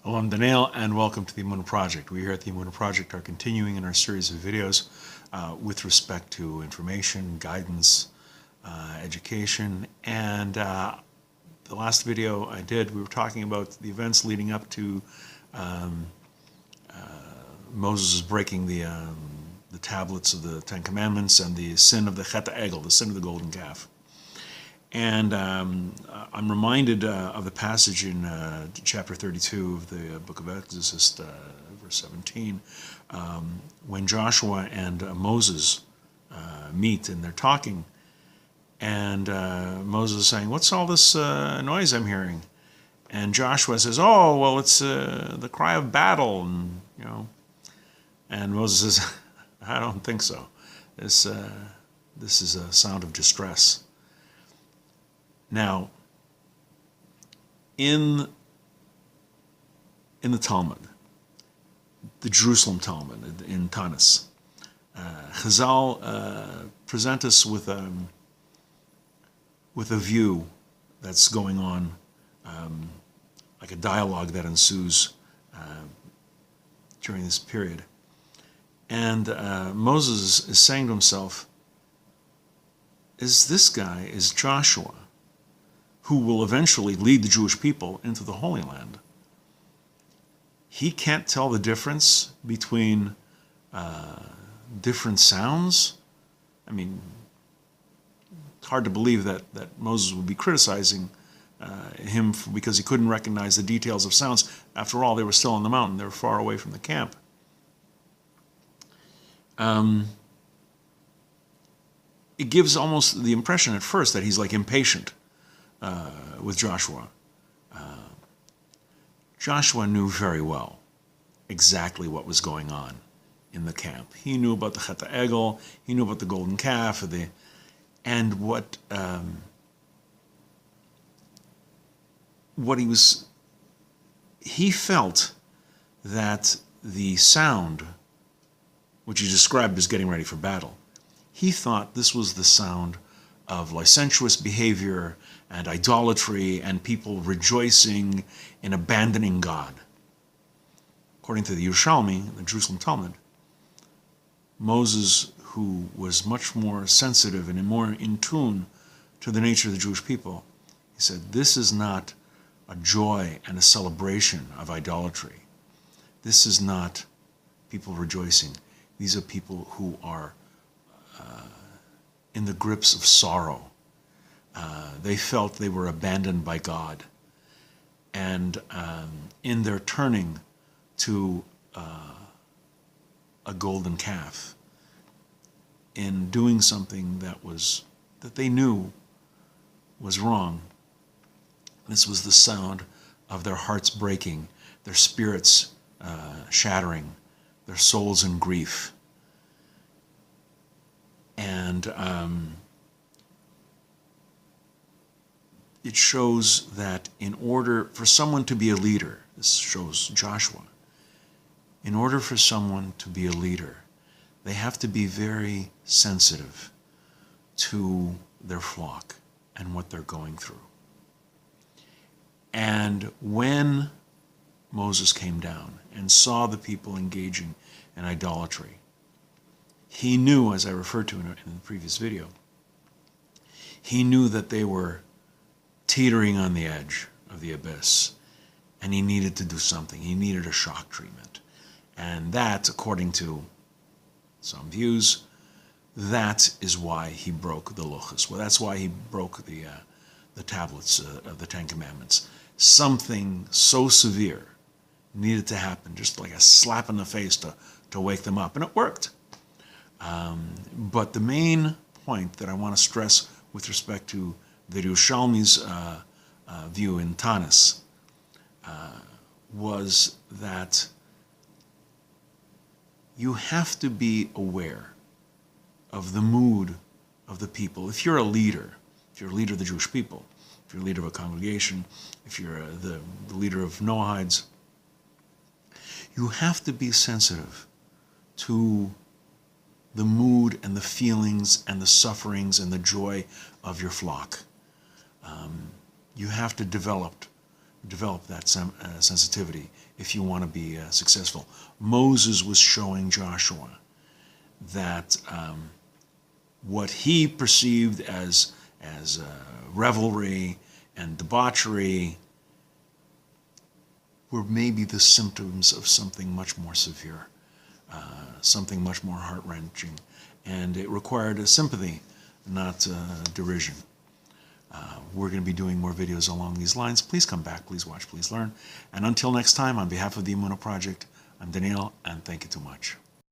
Hello, I'm Daniel, and welcome to the Emunah Project. We here at the Emunah Project are continuing in our series of videos with respect to information, guidance, education, and the last video I did, we were talking about the events leading up to Moses breaking the tablets of the Ten Commandments and the sin of the Chet Egel, the sin of the golden calf. And I'm reminded of the passage in chapter 32 of the book of Exodus, verse 17, when Joshua and Moses meet and they're talking, and Moses is saying, "What's all this noise I'm hearing?" And Joshua says, "Oh, well, it's the cry of battle," and Moses says, "I don't think so. This is a sound of distress." Now, in the Talmud, the Jerusalem Talmud in Taanis, Chazal present us with a view that's going on, like a dialogue that ensues during this period. And Moses is saying to himself, is Joshua, who will eventually lead the Jewish people into the Holy Land. He can't tell the difference between different sounds. I mean, it's hard to believe that Moses would be criticizing him because he couldn't recognize the details of sounds. After all, they were still on the mountain. They were far away from the camp. It gives almost the impression at first that he's like impatient with Joshua. Joshua knew very well exactly what was going on in the camp. He knew about the Chet Egel, he knew about the golden calf, and what he felt that the sound, which he described as getting ready for battle, he thought this was the sound of licentious behavior and idolatry and people rejoicing in abandoning God. According to the Yerushalmi, the Jerusalem Talmud, Moses, who was much more sensitive and more in tune to the nature of the Jewish people, he said, this is not a joy and a celebration of idolatry. This is not people rejoicing. These are people who are in the grips of sorrow. They felt they were abandoned by God. And in their turning to a golden calf, in doing something that they knew was wrong, this was the sound of their hearts breaking, their spirits shattering, their souls in grief. And it shows that in order for someone to be a leader, this shows Joshua, in order for someone to be a leader, they have to be very sensitive to their flock and what they're going through. And when Moses came down and saw the people engaging in idolatry, he knew, as I referred to in the previous video, he knew that they were teetering on the edge of the abyss, and he needed to do something. He needed a shock treatment. And that, according to some views, that is why he broke the luchos. Well, that's why he broke the tablets of the Ten Commandments. Something so severe needed to happen, just like a slap in the face to wake them up. And it worked. But the main point that I want to stress with respect to the Yerushalmi's view in Taanis was that you have to be aware of the mood of the people. If you're a leader of the Jewish people, if you're a leader of a congregation, if you're the leader of Noahides, you have to be sensitive to the mood and the feelings and the sufferings and the joy of your flock. You have to develop develop that sensitivity if you want to be successful. Moses was showing Joshua that what he perceived as revelry and debauchery were maybe the symptoms of something much more severe, something much more heart-wrenching, and it required a sympathy, not derision. We're going to be doing more videos along these lines. Please come back, please watch, please learn. And until next time, on behalf of the Emunah Project, I'm Daniel, and thank you too much.